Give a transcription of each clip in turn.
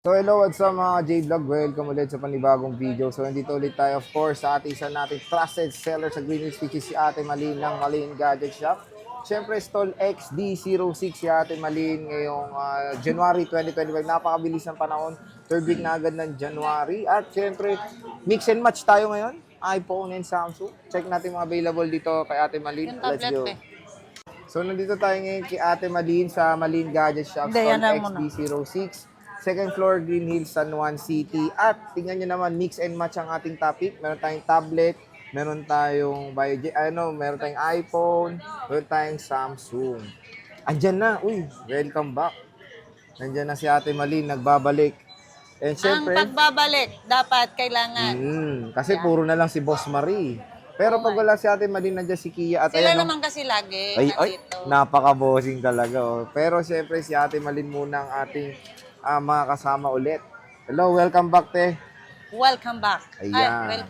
So hello, what's up mga J-Vlog? Welcome ulit sa panibagong video. So nandito ulit tayo of course sa ating isa nating trusted seller sa Greenwich, which is si Ate Malin ng Malin Gadget Shop. Siyempre stall XD06 si Ate Malin ngayong January 2025. Napakabilis ng panahon. Third week na agad ng January. At siyempre mix and match tayo ngayon. iPhone and Samsung. Check natin mga available dito kay Ate Malin. Let's go. So nandito tayo ngayon kay Ate Malin sa Malin Gadget Shop, stall XD06. Second floor, Green Hills, San Juan City. At tingnan nyo naman, mix and match ang ating topic. Meron tayong tablet, meron tayong meron tayong iPhone, meron tayong Samsung. Andyan na, welcome back. Nandiyan na si Ate Malin, nagbabalik. And syempre, ang pagbabalik, dapat, kailangan. kasi puro na lang si Boss Marie. Pero pag wala si Ate Malin, nandiyan si Kia. At Sila ayan, naman kasi lagi, ay, napaka-bossing talaga. Oh. Pero syempre, si Ate Malin muna ang ating mga kasama ulit. Hello, welcome back, te. Welcome back. Ayan.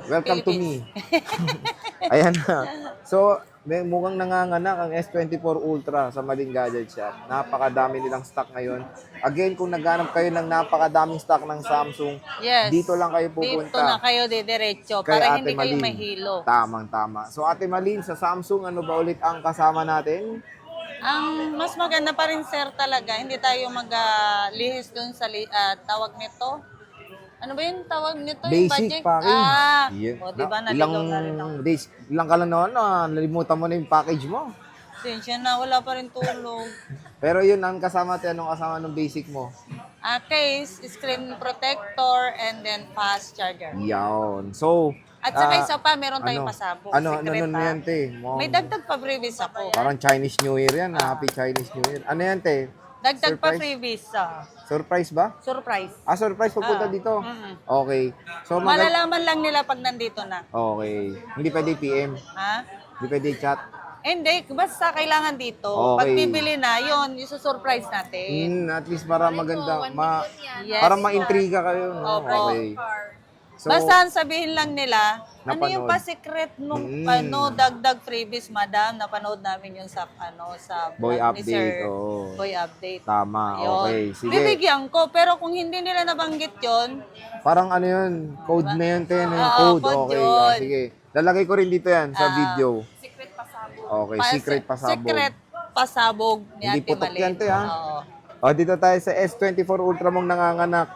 Welcome to me. Philippines. Ayan na. So, mukhang nanganganak ang S24 Ultra sa Malin Gadget Shop. Napakadami nilang stock ngayon. Again, kung naghanap kayo ng napakadaming stock ng Samsung, Yes. dito lang kayo pupunta. Dito na kayo didiretso Kay para Ate hindi kayo Malin. mahilo. Tamang-tama. So, Ate Malin, sa Samsung, ano ba ulit ang kasama natin? Ang mas maganda pa rin, sir, talaga, hindi tayo mag-lihis dun sa tawag nito. Ano ba yung tawag nito? Yung Basic budget? package. Yeah. O, diba, naligaw na rin ako. Days, ilang ka lang noon, nalimutan mo na yung package mo. Sensya na, wala pa rin tulog. Pero yun, ang kasama tayo, anong kasama ng basic mo? Case, screen protector, and then fast charger. Yan. So, At saka isa pa, meron tayong pasabog. Ano Secret, ha? yan, te? May dagdag pa freebies ako. Parang Chinese New Year yan. Happy Chinese New Year. Ano yan, te? Dagdag pa Surprise? freebies. Surprise ba? Surprise. Surprise pagpunta dito? Okay. So, Malalaman lang nila pag nandito na. Okay. Hindi pwede PM. Ha? Hindi pwede chat. Hindi, basta kailangan dito. Okay. Pag bibili na, yun, surprise natin. At least para maganda. Yes. Para ma-intriga kayo. No? Opo. Okay. So, Basta sabihin lang nila, ano Napanood. yung pa-secret nung dagdag freebies, madam, napanood namin yun sa sa Boy vlog ni update, Sir. oo. Boy update. Tama, Yun. okay. Sige. Bibigyan ko, pero kung hindi nila nabanggit yun, Parang ano yun, code na yun, ten, yung Oo, code. code Okay, yun. sige. Lalagay ko rin dito yan sa video. secret pasabog. Okay, secret pasabog. Secret pasabog ni Hindi Ate putok Malin. yan, te, ha? Oo. O, dito tayo sa S24 Ultra mong nanganganak.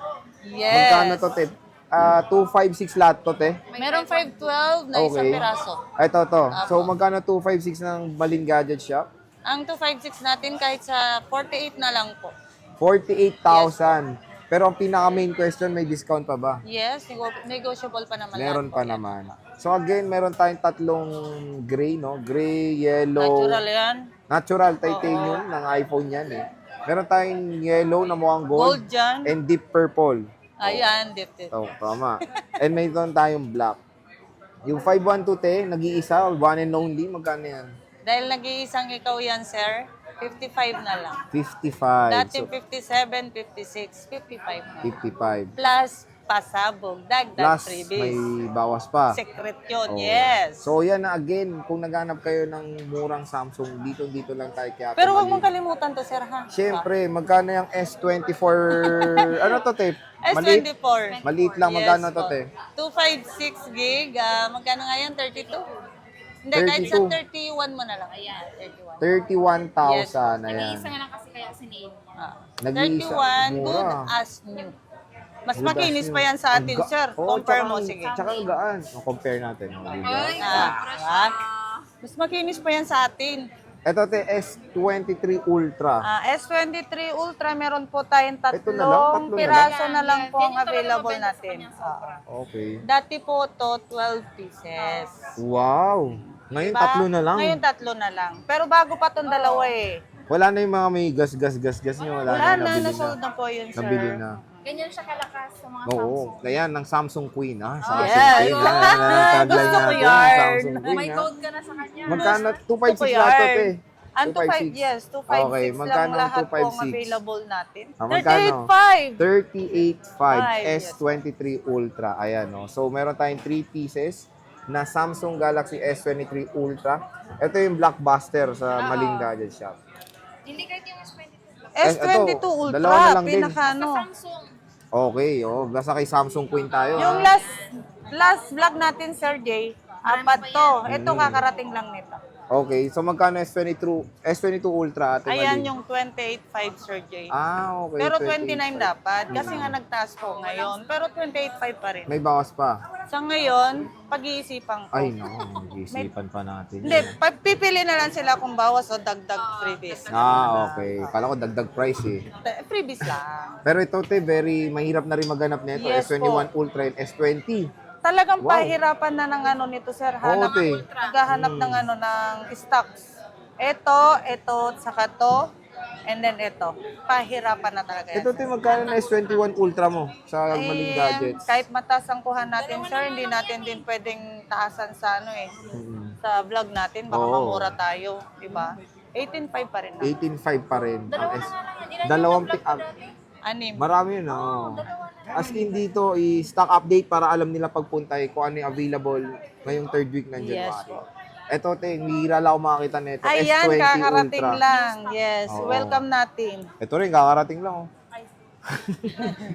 Yes. Magkano to, te? 256 lahat to, te? Meron 512 na isang Okay. piraso. Ito, to. So, magkano 256 ng Malin Gadget Shop? Ang 256 natin kahit sa 48 na lang po. 48,000. Pero ang pinaka-main question, may discount pa ba? Yes, negotiable pa naman. Meron yan pa po yan. naman. So again, meron tayong tatlong gray, no? Gray, yellow. Natural yan. Natural titanium ng iPhone yan eh. Meron tayong yellow na mukhang gold. Gold dyan. And deep purple. Ayan, dip. Oh, tama. And mayroon tayong black. Yung 512 te, nag-iisa, one and only, magkano yan? Dahil nag-iisang ikaw yan, sir, 55 na lang. 55. Dati So, 57, 56, 55 na. 55. Plus, pasabog, dagdag Plus, freebies. may bawas pa. Secret yun, Oh. yes. So yan na again, kung naghanap kayo ng murang Samsung, dito lang tayo kaya. Pero huwag mong kalimutan to, sir, ha? Siyempre, magkano yung S24? Ano to, te? S24. Maliit lang. Magkano to, po. te? 256 gig. Magkano nga yan? 32? Hindi, kahit sa 31 mo na lang. Ayan, 31. 31,000. Ayan. Isa nga lang kasi kaya sinave niya. Nag-iisa. 31, Mura. good as new. Mas Good makinis as pa new. yan sa atin, Ang sir. Oo, Compare tsaka mo, ang- sige. Tsaka ang gaan. Compare natin. Diba? Ah, mas makinis pa yan sa atin. Ito, te, S23 Ultra. S23 Ultra, meron po tayong Ito na lang, tatlong tatlo na piraso na lang po ang Yan yung talaga available mabenta sa natin. kanya, sobra. Okay. Dati po to 12 pieces. Wow. Ngayon, Diba? tatlo na lang. Ngayon tatlo na lang. Pero bago pa tong dalawa eh. Wala na yung mga may gas nyo. Wala Wala na, na, nabili nasold na. na po yun, sir. Nabili na. Ganyan siya kalakas sa mga Oo. Samsung. Ayan, ng Samsung Queen, ha? Samsung Yes. Queen. Yan, ang tagline Gusto ko natin, yan. Samsung Queen, May ha? gold ka na sa kanya. Magkano? Gusto ko 256 lahat to, yan. te. Ang 25, yes, 256 Okay, lang magkano ang lahat po ang 256? available natin. Magkano? 38.5. 38.5 yes. S23 Ultra. Ayan, no? So, meron tayong 3 pieces na Samsung Galaxy S23 Ultra. Ito yung blockbuster sa Maling Gadget Shop. Hindi kahit yung S22 Black S22 Ito, Ultra, dalawa na lang din. pinaka ano. Samsung. Okay, basta kay Samsung Queen tayo. Yung ha? last vlog natin, Sir Jay, apat to. Ito kakarating lang nito. Okay, so magkano S22 Ultra, Ate Ayan Malin? yung 28.5, Sir Jay. Ah, okay. Pero 29 28.5. dapat kasi nga nagtaas po ngayon. Pero 28.5 pa rin. May bawas pa. Sa ngayon, pag-iisipan ko. Ay, no. Mag-iisipan pa natin. Hindi, yan. pipili na lang sila kung bawas o dagdag freebies. Okay. Kala ko dagdag price eh. Freebies lang. Pero ito, te, very mahirap na rin maghanap nito. Yes S21 Ultra and S20. Talagang Wow. pahirapan na ng ano nito, sir. Oo, te. Naghahanap ng ano, ng stocks. Ito, saka to, and then ito. Pahirapan na talaga yan. Ito, te, magkano na S21 Ultra mo sa Maling Gadgets? Kahit mataas ang kuha natin, sir, hindi natin din pwedeng taasan sa ano eh. Sa vlog natin, baka Oo. mamura tayo, di ba? 18.5 pa rin na. 18.5 pa rin. Dalawa na nga lang yan. Ilan Dalawang yung vlog pick ko up. dati? Anim. Marami yun, As in dito, i-stock update para alam nila pagpunta kung ano yung available ngayong third week ng Yes January. po. Ito, te, hihira lang ako makakita nito. Ayan, S20 kakarating Ultra. lang. Yes, Oo. welcome natin. Ito rin, kakarating lang.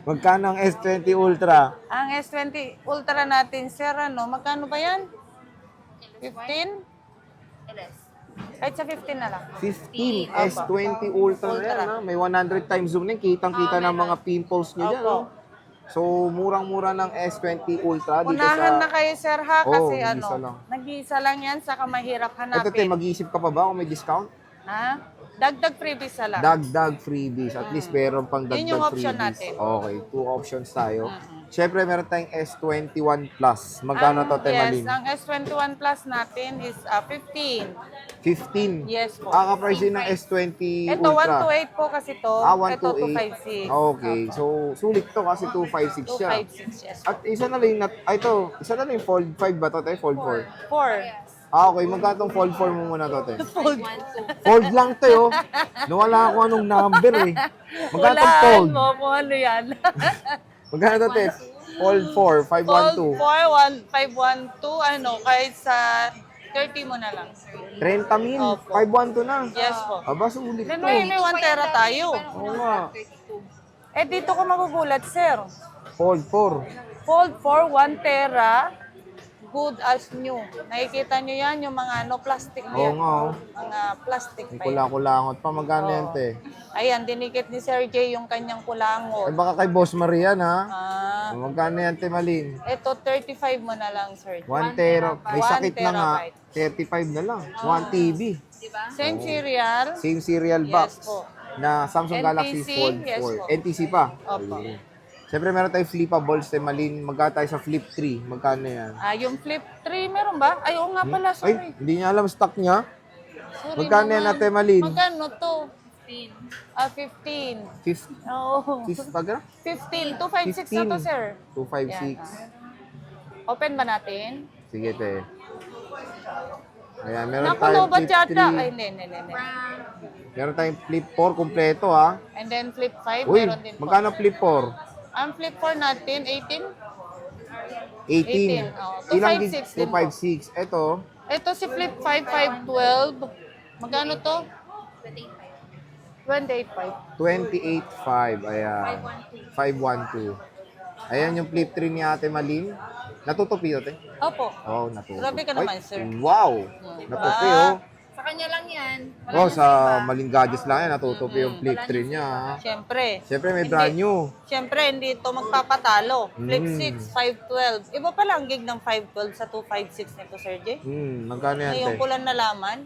Magkano ang S20 Ultra? Ang S20 Ultra natin, sir, ano, magkano ba yan? 15? LS. Kahit sa 15 na lang. 15 S20 Ultra na yan, ha? May 100 times zoom na yan. Kitang-kita ng mga pimples nyo dyan, Opo. So, murang-mura ng S20 Ultra dito Unahan sa... na kayo, sir, ha? Oo, Kasi nag-iisa ano, lang. nag-iisa lang yan, saka mahirap Ito, te, hanapin. mag-iisip ka pa ba kung may discount? Ha? Dagdag freebies na lang. Dagdag freebies. At least meron pang dagdag Yun yung option freebies. natin. Okay, 2 options tayo. Siyempre, meron tayong S21 Plus. Magkano to, Te Yes, Malin? ang S21 Plus natin is 15. 15. Yes po. Kaka-price din ng S20 Ito, Ultra. 128 po kasi to. Ito, 256. 128. Okay. So, sulit to kasi 256 siya. 256, yes. At isa na lang yung, isa na lang yung Fold 5 ba to, Te? Fold 4. 4. Okay. Magkano tong Fold 4 mo muna to, Te? Fold. Fold lang to, oh. Nawala ako anong number, eh. Magkano tong Walaan Fold? mo kung ano yan. Magkano to, Te? Fold 4, Fold 512. 512, ano, kahit sa 30 mo na lang. 30 mil. Opo. 512 na. Yes po. Aba, sulit Then to. may 1 tera tayo. Oo nga. Eh, dito ko magugulat, sir. Fold 4. Fold 4, 1 tera, good as new. Nakikita nyo yan, yung mga ano, plastic na Oo yan. nga, oh. Mga plastic May pa yan. kula-kulangot pa. Magkano yan, Te? Ayan, dinikit ni Sir J yung kanyang Eh, kulangot. baka kay Boss Marian, ha? Ah, Magkano yan, Te Malin? ito 35 mo na lang, Sir. 1 tera. May 1 sakit na nga. terabyte. 35 na lang. 1 TV. Diba? Same serial. Same serial Yes box. po. Na Samsung Galaxy NTC, Fold 4. yes po. NTC pa. Opo. Ayun. Siyempre, meron tayong flipables, Te Malin. Magkano tayo sa Flip 3? Magkano yan? Yung Flip 3, meron ba? Ay, oo nga pala, Ay, sorry. hindi niya alam stock niya. Sorry Magkano yan, naman. Ate Malin? Magkano to? 15. 15. 50. Oo. 15. 256 na to, sir. 256. Open ba natin? Sige, Te. Ayan, meron Naku, tayong lobat Flip yata. 3. Ay, hindi. Meron tayong Flip 4 kumpleto, ha? And then Flip 5, Uy, meron din po. magkano Flip 4? Ang Flip 4 natin, 18. 18. 18, oh. Ilang 256 gig? din po. 256. Ito, Ito si Flip 5, 512. Magkano to? 28.5. 28.5. Ayan. 512. Ayan yung Flip 3 ni Ate Malin. Natutupi ito, Te? Opo. Oh, natutupi. Grabe ka naman, sir. Wow! Natutupi, oh. Sa kanya lang yan. Wala Oh, na sa iba. Maling Gadgets lang yan. Natutupi yung Flip 3 niya, ha? Siyempre. Siyempre, may brand new. Siyempre, hindi ito magpapatalo. Flip Mm. 6, 512. Iba pala ang gig ng 512 sa 256 nito, Sir J. Magkano yan, Ngayon Te? ko lang nalaman.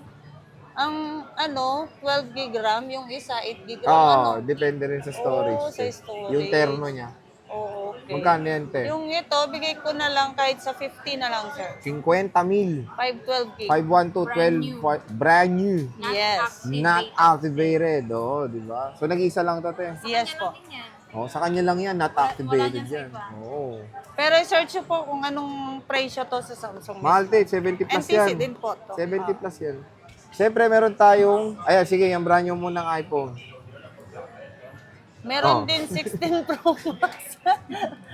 Ang 12 gig RAM, yung isa 8 gig RAM. Ah, depende rin sa storage. Oo, sa Te. storage. Yung terno niya. Oo, okay. Magkano yan, Te? Yung ito, bigay ko na lang kahit sa 50 na lang, sir. 50 mil. 512 gig. 512, 12, brand new. Yes. Not activated. Oh, di ba? So, nag-isa lang to, Te. Yes po. Yan. Oh, sa kanya lang yan, not activated yan. Oh. Pero search nyo po kung anong presyo to sa Samsung. Mahal, Te. 70 plus NTC yan. din po to. 70 plus yan. Siyempre, meron tayong... Ayan, sige, yung brand new mo ng iPhone. Meron Oh. din 16 Pro Max.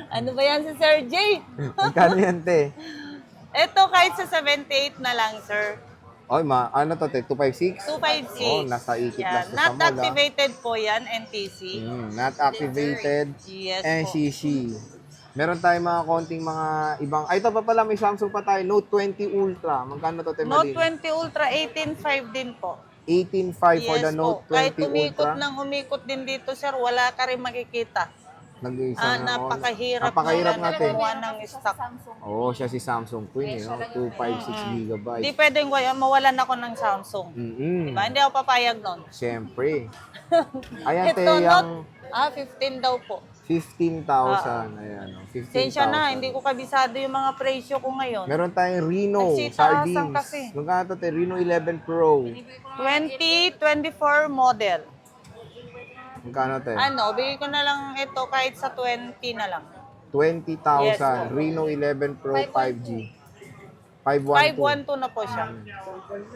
Ano ba yan si Sir J? Magkano yan, Te? Ito kahit sa 78 na lang, sir. Oy, ano to, te? 256? 256. Oh, nasa ikit Yan. lang sa Not mall, ah. activated po yan, NTC. Not activated. Yes po. NCC. Meron tayong mga konting mga ibang... Ay, ito pa pala, may Samsung pa tayo. Note 20 Ultra. Magkano to, te, Note Malin? 20 Ultra, 18.5 din po. 18.5 for the Yes Note po. Kahit 20 umikot Ultra. ng umikot din dito, sir, wala ka rin makikita. Nag-iisa na ako. Napakahirap Napakahirap na natin. kumuha ng stock. Oo, siya si Samsung Queen, eh, no? 256 gigabyte. Hindi pwedeng mawalan ako ng Samsung. Diba? Hindi ako papayag nun. Siyempre. Ayan, te, Ito, yung 15 daw po. 15,000. Ayan, no? 15,000. Sensya na, hindi ko kabisado yung mga presyo ko ngayon. Meron tayong Reno, Nagsitaasan sardines. kasi. Magkano to, te? Reno 11 Pro. 2024 model. Magkano, te? Bigay ko na lang ito kahit sa 20 na lang. 20,000. Yes, po. Reno 11 Pro 5G. 512. 512 na po siya.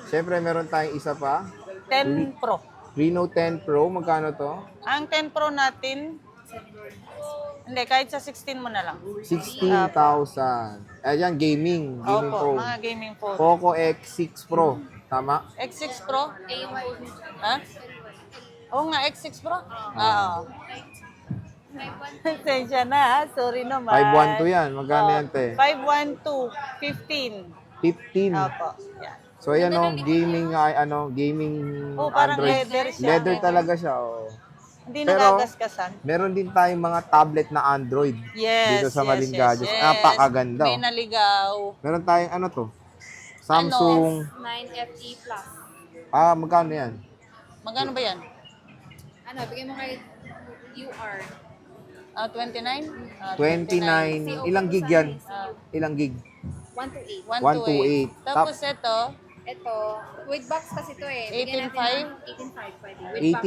Siyempre, meron tayong isa pa. 10 Pro. Reno 10 Pro. Magkano to? Ang 10 Pro natin, hindi, kahit sa 16 mo na lang. 16,000. Ayan, gaming. Gaming Opo, phone. mga gaming phone. Poco X6 Pro. Tama? X6 Pro? Ha? Oo nga, X6 Pro? Oo. Sensya na, ha? Sorry naman. 512 yan. Magkano yan, te? 512, 15. 15. Opo, yan. So, ayan o, gaming, gaming Oh, parang Android. leather siya. Leather talaga siya, oh. Hindi Pero, nagagasgasan. Meron din tayong mga tablet na Android Yes, dito sa Malin yes, Gadgets. yes. Napakaganda. May naligaw. Meron tayong ano to? Samsung. 9FE Plus. Magkano yan? Magkano ba yan? Bigay mo kay UR. 29? 29. Ilang gig yan? Ilang gig? 128. 128. Tapos ito, Ito, with box kasi to eh. Bigyan 18.5? natin ng 18.5 pwede. With box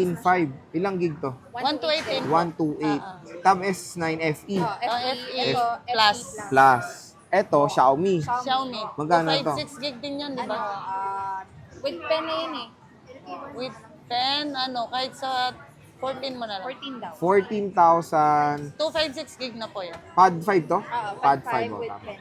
18.5. Ilang gig to? 128. 128. Tab S9FE Oh, FE FE. Ito, Plus. FE Plus. Eto, Xiaomi. Xiaomi. Magkano to? 256 gig din yan, di ba? With pen na yun eh. With pen, kahit sa 14 mo na lang. 14 daw. 14,000. 256 gig na po yan. Pad 5 to? Pad 5 oh, with tama. pen.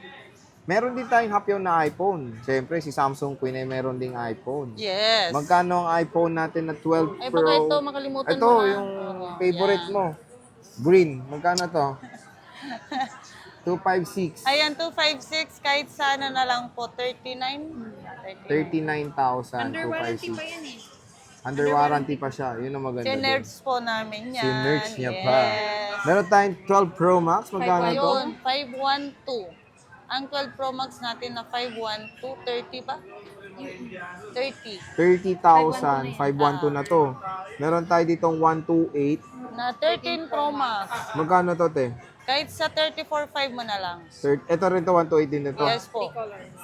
Meron din tayong hapyaw na iPhone. Siyempre, si Samsung Queen ay meron ding iPhone. Yes. Magkano ang iPhone natin na 12 Ay, Pro? baka ito, makalimutan Ito, mo na. yung Oo, favorite yan. mo. Green. Magkano to? 256. Ayan, 256, kahit sana na lang po, 39. 39,000. Under warranty 256. pa yan eh. Under warranty pa siya. Yun ang maganda. Sinerge po namin yan. Sinerge niya pa. Yes. Meron tayong 12 Pro Max. Magkano to? Ayun, 512. Ang 12 Pro Max natin na 512, 30 ba? 30. 30,000. 512 na to. Meron tayo ditong 128. Na 13 Pro Max. Magkano to, te? Kahit sa 34.5 mo na lang. Ito rin to, 128 din ito. Yes po. Colors.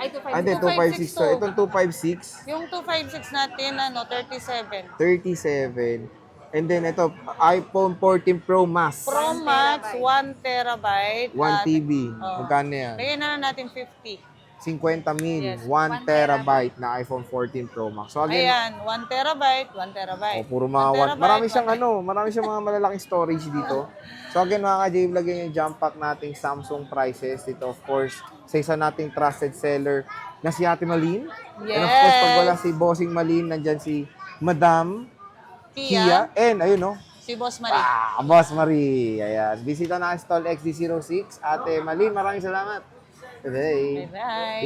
Ay, 256. Ah, hindi, 256 to. Itong 256, Yung 256 natin, 37. 37. And then ito, iPhone 14 Pro Max. Pro Max, 1 terabyte. 1 TB. Oh. Magkano yan? Bigyan na lang natin 50. 50 mil. Yes, 1 terabyte na iPhone 14 Pro Max. So again, Ayan, 1 terabyte, 1 terabyte. puro mga 1 terabyte, marami siyang marami siyang mga malalaking storage dito. So again, mga ka-J-Vlog, yun yung jump pack nating Samsung prices. Dito, of course, sa isa nating trusted seller na si Ate Malin. And of course, pag wala si Bossing Malin, nandyan si Madam Kia. And ayun, no? Si Boss Marie. Boss Marie. Ayan. Bisita na ang stall XD06. Ate Malin, maraming salamat. Today. Bye-bye.